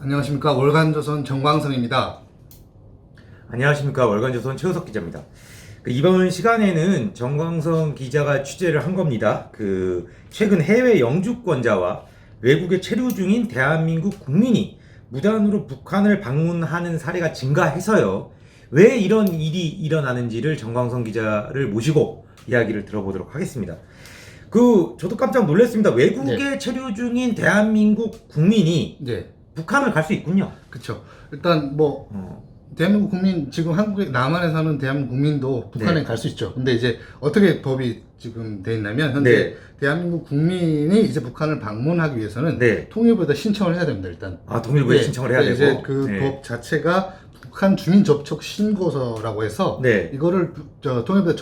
안녕하십니까. 월간조선 정광성입니다. 안녕하십니까. 월간조선 최우석 기자입니다. 이번 시간에는 정광성 기자가 취재를 한 겁니다. 최근 해외 영주권자와 외국에 체류 중인 대한민국 국민이 무단으로 북한을 방문하는 사례가 증가해서요. 왜 이런 일이 일어나는지를 정광성 기자를 모시고 이야기를 들어보도록 하겠습니다. 저도 깜짝 놀랐습니다. 외국에 체류 중인 대한민국 국민이 북한을 갈 수 있군요. 그렇죠. 일단 대한민국 국민, 지금 한국에 남한에 사는 대한민국 국민도 북한에 갈 수 있죠. 근데 이제 어떻게 법이 지금 돼 있냐면 현재 대한민국 국민이 이제 북한을 방문하기 위해서는 통일부에다 신청을 해야 됩니다. 일단. 통일부에 신청을 해야 되고. 이제 법 자체가 북한 주민 접촉 신고서라고 해서 이거를 통일부에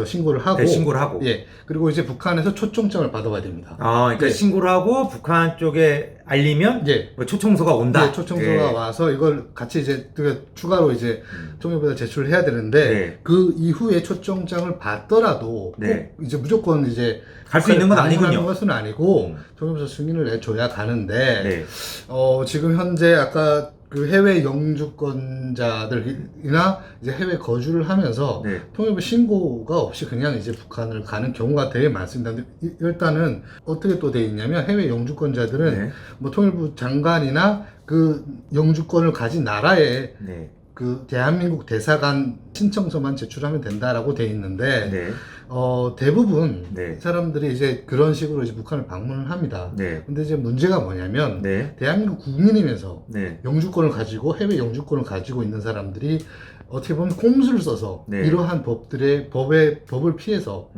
신고를 하고 신고를 하고. 그리고 이제 북한에서 초청장을 받아와야 됩니다. 그러니까 신고를 하고 북한 쪽에 알리면 초청서가 온다. 초청서가 와서 이걸 같이 이제 추가로 이제 통일부에 제출을 해야 되는데 그 이후에 초청장을 받더라도 꼭 이제 무조건 이제 갈 수 있는 건 아니군요. 것은 아니고 통일부에서 승인을 내줘야 가는데 지금 현재 아까 해외 영주권자들이나 이제 해외 거주를 하면서 통일부 신고가 없이 그냥 이제 북한을 가는 경우가 되게 많습니다. 근데 일단은 어떻게 또 돼 있냐면 해외 영주권자들은 통일부 장관이나 그 영주권을 가진 나라에 대한민국 대사관 신청서만 제출하면 된다라고 돼 있는데 대부분 사람들이 이제 그런 식으로 이제 북한을 방문을 합니다. 근데 이제 문제가 뭐냐면 대한민국 국민이면서 영주권을 가지고 해외 영주권을 가지고 있는 사람들이 어떻게 보면 꼼수를 써서 이러한 법을 피해서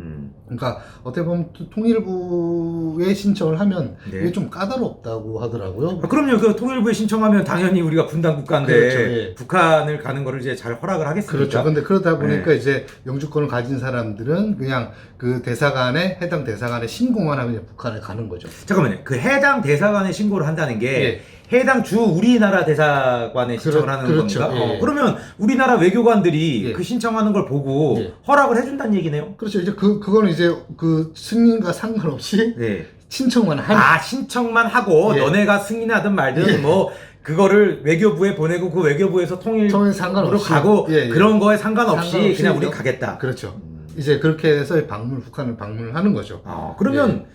그러니까 어떻게 보면 통일부에 신청을 하면 이게 좀 까다롭다고 하더라고요. 그럼요. 통일부에 신청하면 당연히 우리가 분단 국가인데 북한을 가는 거를 이제 잘 허락을 하겠습니까? 그렇죠. 근데 그러다 보니까 이제 영주권을 가진 사람들은 그냥 해당 대사관에 신고만 하면 북한을 가는 거죠. 잠깐만요. 해당 대사관에 신고를 한다는 게 해당 우리나라 대사관에 신청을 하는 겁니까? 그러면 우리나라 외교관들이 그 신청하는 걸 보고 허락을 해준다는 얘기네요. 그렇죠. 이제 그거는 이제 승인과 상관없이 신청만 하는. 신청만 하고 너네가 승인하든 말든 그거를 외교부에 보내고 그 외교부에서 통일부로 상관없이 가고 그런 거에 상관없이 그냥 우리 가겠다. 그렇죠. 이제 그렇게 해서 북한을 방문을 하는 거죠. 그러면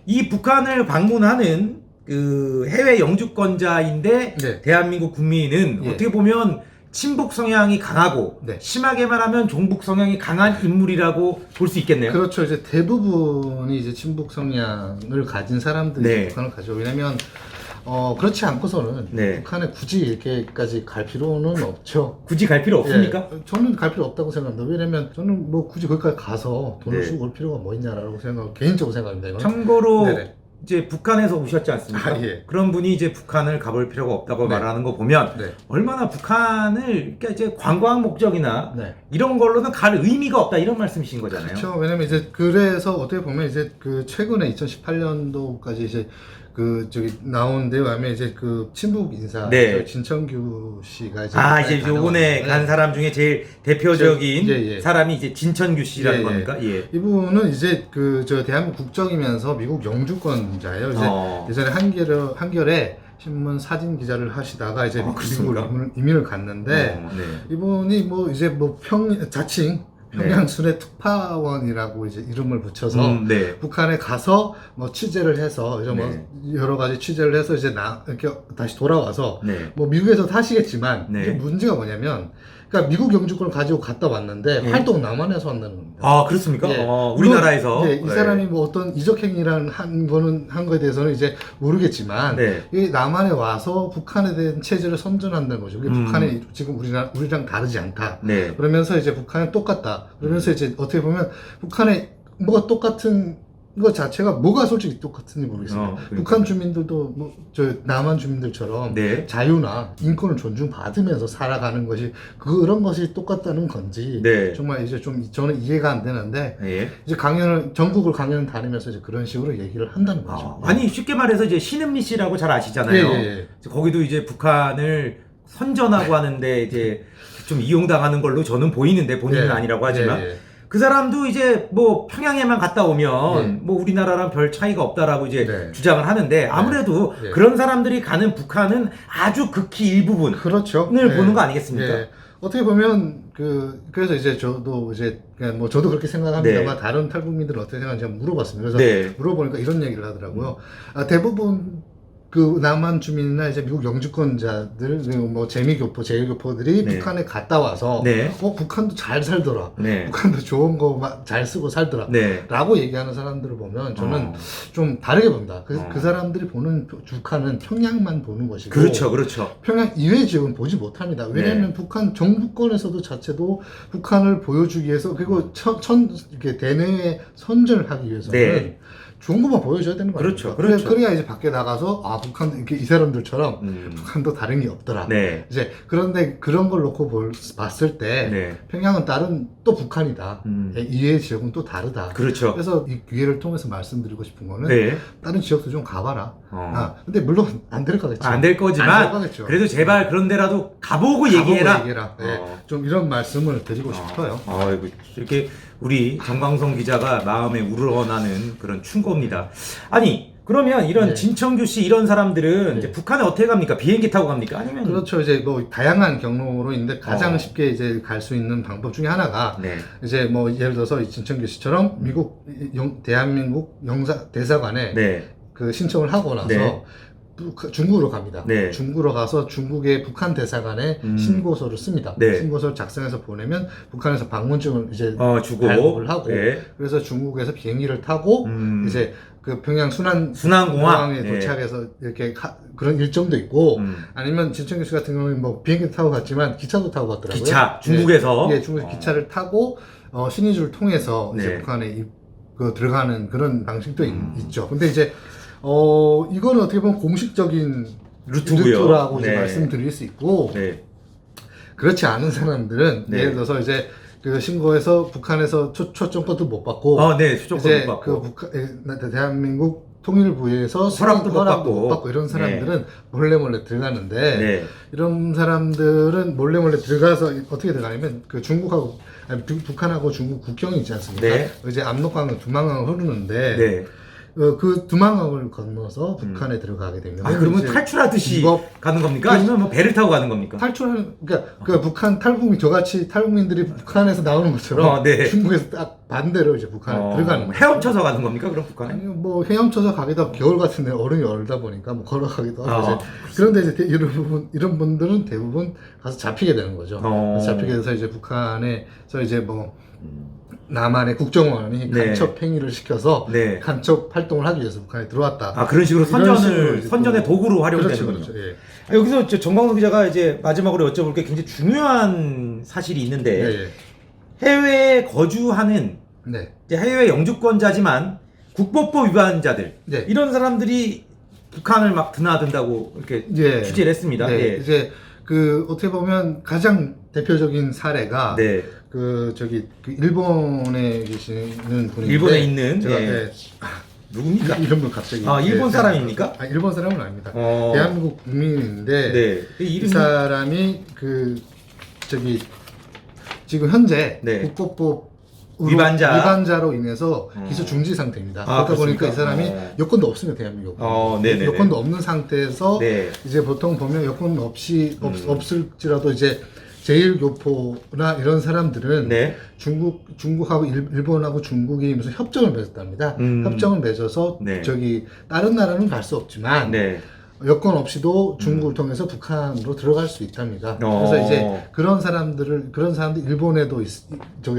이 북한을 방문하는 해외 영주권자인데 대한민국 국민은 어떻게 보면 친북 성향이 강하고 심하게 말하면 종북 성향이 강한 인물이라고 볼 수 있겠네요. 그렇죠. 이제 대부분이 이제 친북 성향을 가진 사람들이 북한을 가죠. 왜냐면 그렇지 않고서는 북한에 굳이 이렇게까지 갈 필요는 없죠. 굳이 갈 필요 없습니까? 저는 갈 필요 없다고 생각합니다. 왜냐면 저는 굳이 거기까지 가서 돈을 쓰고 올 필요가 뭐 있냐라고 개인적으로 생각합니다. 이거는. 참고로 이제 북한에서 오셨지 않습니까? 그런 분이 이제 북한을 가볼 필요가 없다고 말하는 거 보면 얼마나 북한을 이제 관광 목적이나 이런 걸로는 갈 의미가 없다 이런 말씀이신 거잖아요. 그렇죠. 왜냐면 이제 그래서 어떻게 보면 이제 최근에 2018년도까지 이제 나온 데에 의하면 이제 친북 인사 진천규 씨가 이제 요번에 간 사람 중에 제일 대표적인 사람이 이제 진천규 씨라는 겁니까? 이분은 이제 대한민국 국적이면서 미국 영주권자예요. 이제 예전에 한겨레 신문 사진 기자를 하시다가 이제 미국으로 이민을 갔는데 이분이 자칭 평양 순회 특파원이라고 이제 이름을 붙여서 북한에 가서 취재를 해서 여러 가지 취재를 해서 이제 이렇게 다시 돌아와서 미국에서 하시겠지만 이게 문제가 뭐냐면 그러니까 미국 영주권을 가지고 갔다 왔는데 활동 남한에서 한다는 겁니다. 그렇습니까? 우리나라에서 이 사람이 어떤 이적행위라는 한 거에 대해서는 이제 모르겠지만 이 남한에 와서 북한에 대한 체제를 선전한다는 거죠. 북한이 지금 우리랑 다르지 않다. 그러면서 이제 북한은 똑같다. 그러면서 이제 어떻게 보면 북한에 뭐가 똑같은 거 자체가 뭐가 솔직히 똑같은지 모르겠습니다. 북한 주민들도 남한 주민들처럼 자유나 인권을 존중받으면서 살아가는 것이 그런 것이 똑같다는 건지 정말 이제 저는 이해가 안 되는데 이제 전국을 강연을 다니면서 이제 그런 식으로 얘기를 한다는 거죠. 아니 쉽게 말해서 이제 신은미 씨라고 잘 아시잖아요. 거기도 이제 북한을 선전하고 하는데 이제 좀 이용당하는 걸로 저는 보이는데 본인은 아니라고 하지만 그 사람도 이제 뭐 평양에만 갔다 오면 네. 뭐 우리나라랑 별 차이가 없다라고 이제 네. 주장을 하는데 아무래도 네. 그런 사람들이 가는 북한은 아주 극히 일부분을 그렇죠. 보는 거 아니겠습니까? 예. 어떻게 보면 그래서 이제 저도 이제 그냥 뭐 저도 그렇게 생각합니다만 네. 다른 탈북민들은 어떻게 생각하는지 한번 물어봤습니다. 그래서 네. 물어보니까 이런 얘기를 하더라고요. 대부분 그 남한 주민이나 이제 미국 영주권자들, 뭐 재미교포, 제일교포들이 네. 북한에 갔다 와서 네. 북한도 잘 살더라. 네. 북한도 좋은 거 잘 쓰고 살더라. 네. 라고 얘기하는 사람들을 보면 저는 좀 다르게 본다. 그 사람들이 보는 북한은 평양만 보는 것이고. 그렇죠, 그렇죠. 평양 이외 지역은 보지 못합니다. 왜냐하면 북한 정부권에서도 자체도 북한을 보여주기 위해서 그리고 이렇게 대내에 선전하기 위해서는 네. 좋은 것만 보여줘야 되는 거예요. 그렇죠, 그렇죠. 그래야 이제 밖에 나가서 북한도 이렇게 이 사람들처럼 북한도 다른 게 없더라. 네. 이제 그런데 그런 걸 놓고 봤을 때 네. 평양은 다른 또 북한이다. 이외의 지역은 또 다르다. 그렇죠. 그래서 이 기회를 통해서 말씀드리고 싶은 거는 네. 다른 지역도 좀 가봐라. 근데 물론 안 될 거겠죠. 안 될 거지만 안 될 거겠죠. 그래도 제발 그런 데라도 가보고 얘기해라. 네. 좀 이런 말씀을 드리고 싶어요. 이렇게 우리 정광성 기자가 마음에 우러나는 그런 충고입니다. 아니 그러면 이런 네. 진청규 씨 이런 사람들은 네. 이제 북한에 어떻게 갑니까? 비행기 타고 갑니까? 아니면 그렇죠. 이제 뭐 다양한 경로로 있는데 가장 쉽게 이제 갈 수 있는 방법 중에 하나가 네. 이제 뭐 예를 들어서 이 진청규 씨처럼 미국 대한민국 대사관에 네. 그 신청을 하고 나서 네. 중국으로 갑니다. 네. 중국으로 가서 중국의 북한 대사관에 신고서를 씁니다. 네. 신고서를 작성해서 보내면 북한에서 방문증을 이제 주고 발급을 하고 네. 그래서 중국에서 비행기를 타고 이제 그 평양 순안공항에 공항에 도착해서 이렇게 그런 일정도 있고 아니면 진청규 씨 같은 경우는 뭐 비행기 타고 갔지만 기차도 타고 갔더라고요. 기차 중국에서 예, 중국에서 기차를 타고 신의주를 통해서 이제 네. 북한에 들어가는 그런 방식도 있죠. 근데 이제 이거는 어떻게 보면 공식적인 루트라고 이제 네. 말씀드릴 수 있고 네. 그렇지 않은 사람들은 네. 예를 들어서 이제 그 신고해서 북한에서 초청권도 못 받고 네, 초청권 이제 못 받고 그 대한민국 통일부에서 허락도 못 받고. 이런 사람들은 몰래 들어가는데 네. 이런 사람들은 몰래 들어가서 어떻게 들어가냐면 그 북한하고 중국 국경이 있지 않습니까? 네. 이제 압록강을 두만강을 흐르는데 네. 그 두만강을 건너서 북한에 들어가게 되면 그러면 탈출하듯이 가는 겁니까? 아니면 뭐 배를 타고 가는 겁니까? 그러니까 그 북한 저같이 탈북민들이 북한에서 나오는 것처럼 네. 중국에서 딱 반대로 이제 북한에 들어가는 거예요. 헤엄쳐서 가는 겁니까? 그럼 북한에? 아니 뭐 헤엄쳐서 가기도 하고 겨울 같은데 얼음이 얼다 보니까 뭐 걸어가기도 하고 그런데 이제 이런 분들은 대부분 가서 잡히게 되는 거죠. 잡히게 돼서 이제 북한에서 이제 뭐 남한의 국정원이 네. 간첩 행위를 시켜서 네. 간첩 활동을 하기 위해서 북한에 들어왔다. 그런 식으로 선전의 도구로 활용되는 그렇죠, 거군요. 그렇죠. 예. 여기서 정광석 기자가 이제 마지막으로 여쭤볼 게 굉장히 중요한 사실이 있는데 예, 예. 해외에 거주하는 네. 이제 해외 영주권자지만 국보법 위반자들 네. 이런 사람들이 북한을 막 드나든다고 이렇게 예. 취재를 했습니다. 네. 예. 이제 그 어떻게 보면 가장 대표적인 사례가 네. 그 일본에 계시는 분인데 일본에 있는 제가 예. 누굽니까? 이름을 갑자기 일본 사람입니까? 일본 사람은 아닙니다. 대한민국 국민인데 네. 이 사람이 지금 현재 네. 국보법 위반자로 인해서 기소 중지 상태입니다. 그러다 그렇습니까? 보니까 이 사람이 여권도 없습니다, 대한민국. 네네네. 여권도 없는 상태에서 네. 이제 보통 보면 여권 없을지라도 이제 제일교포나 이런 사람들은 네. 중국하고 일본하고 중국이 무슨 협정을 맺었답니다. 협정을 맺어서 네. 다른 나라는 갈 수 없지만 네. 여권 없이도 중국을 통해서 북한으로 들어갈 수 있답니다. 그래서 이제 그런 사람들 일본에도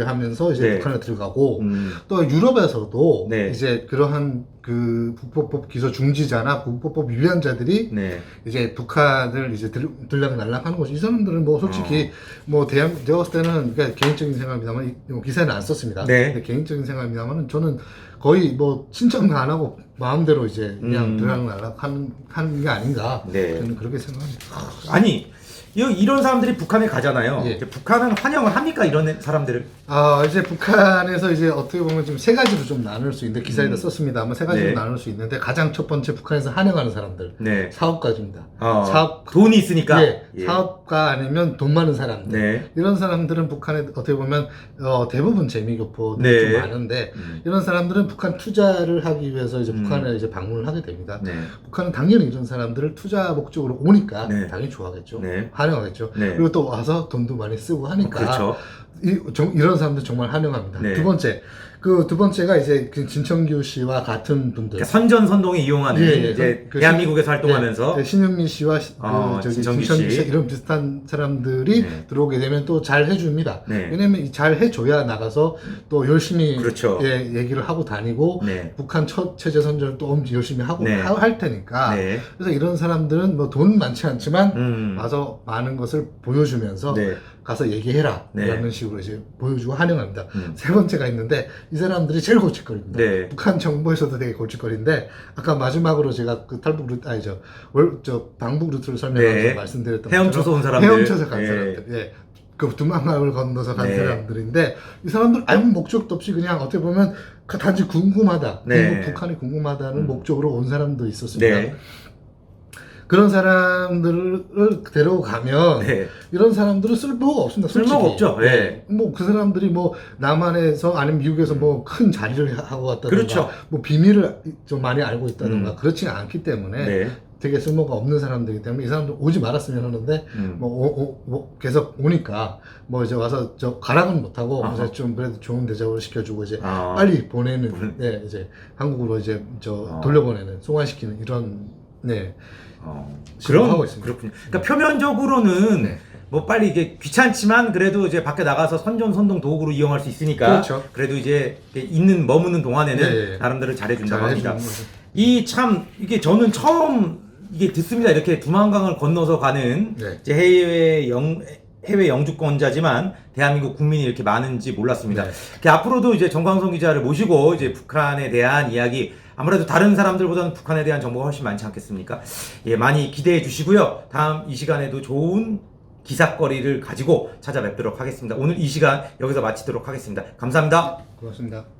하면서 이제 네. 북한에 들어가고 또 유럽에서도 네. 이제 그러한 그 국보법 기소 중지자나 국보법 위반자들이 네. 이제 북한을 이제 들락날락 하는 거죠. 이 사람들은 뭐 솔직히 제가 봤을 때는 그러니까 개인적인 생각입니다만 기사에는 안 썼습니다. 네. 근데 개인적인 생각입니다만 저는 거의 뭐 신청도 안 하고 마음대로 이제 그냥 들락날락 하는 게 아닌가. 네. 저는 그렇게 생각합니다. 아니 이런 사람들이 북한에 가잖아요. 예. 이제 북한은 환영을 합니까? 이런 사람들을? 이제 북한에서 이제 어떻게 보면 지금 세 가지로 좀 나눌 수 있는데 기사에다 썼습니다만 세 가지로 네. 나눌 수 있는데 가장 첫 번째 북한에서 환영하는 사람들 네. 사업가입니다. 돈이 있으니까. 예, 사업가 아니면 돈 많은 사람들 네. 이런 사람들은 북한에 어떻게 보면 대부분 재미교포들이 네. 좀 많은데 이런 사람들은 북한 투자를 하기 위해서 이제 북한에 이제 방문을 하게 됩니다. 네. 북한은 당연히 이런 사람들을 투자 목적으로 오니까 네. 당연히 좋아하겠죠. 네. 환영하겠죠. 네. 그리고 또 와서 돈도 많이 쓰고 하니까 그렇죠. 이런 사람들 정말 환영합니다. 네. 두 번째, 두 번째가 이제 그 진청규 씨와 같은 분들. 그러니까 선전선동에 이용하는 이제 대한민국에서 활동하면서 신흥민 씨와 진청규 진청규 씨 씨. 이런 비슷한 사람들이 들어오게 되면 또 잘 해줍니다. 네. 왜냐면 잘 해줘야 나가서 또 열심히 그렇죠. 얘기를 하고 다니고 네. 북한 첫 체제 선전을 또 엄청 열심히 하고 네. 할 테니까. 네. 그래서 이런 사람들은 뭐 돈 많지 않지만 와서 많은 것을 보여주면서 네. 가서 얘기해라 네. 라는 식으로 이제 보여주고 환영합니다. 세 번째가 있는데 이 사람들이 제일 골칫거리입니다. 네. 북한 정부에서도 되게 골칫거리인데 아까 마지막으로 제가 그 탈북 루트 아니죠 방북 루트를 설명하면서 네. 말씀드렸던 헤엄쳐서 온 사람들. 헤엄쳐서 간 예. 사람들 그 두만강을 건너서 간 네. 사람들인데 이 사람들 아무 목적도 없이 그냥 어떻게 보면 단지 궁금하다 네. 북한이 궁금하다는 목적으로 온 사람도 있었습니다. 네. 그런 사람들을 데려가면 네. 이런 사람들은 쓸모가 없습니다. 솔직히. 쓸모가 없죠. 네. 뭐 그 사람들이 뭐 남한에서 아니면 미국에서 뭐 큰 자리를 하고 왔다든가 그렇죠. 뭐 비밀을 좀 많이 알고 있다든가 그렇지는 않기 때문에 네. 되게 쓸모가 없는 사람들이기 때문에 이 사람들 오지 말았으면 하는데 뭐 계속 오니까 뭐 이제 와서 가락은 못하고 이제 좀 그래도 좋은 대접을 시켜주고 이제 빨리 보내는 이제 한국으로 이제 돌려보내는 송환시키는 이런 하고 있습니다. 그렇군요. 그러니까 표면적으로는 뭐 빨리 이게 귀찮지만 그래도 이제 밖에 나가서 선전 선동 도구로 이용할 수 있으니까 그렇죠. 그래도 이제 머무는 동안에는 나름대로 잘해준다고 합니다. 이게 저는 처음 이게 듣습니다. 이렇게 두만강을 건너서 가는 이제 해외 영주권자지만 대한민국 국민이 이렇게 많은지 몰랐습니다. 앞으로도 이제 정광성 기자를 모시고 이제 북한에 대한 이야기 아무래도 다른 사람들보다는 북한에 대한 정보가 훨씬 많지 않겠습니까? 많이 기대해 주시고요. 다음 이 시간에도 좋은 기사거리를 가지고 찾아뵙도록 하겠습니다. 오늘 이 시간 여기서 마치도록 하겠습니다. 감사합니다. 고맙습니다.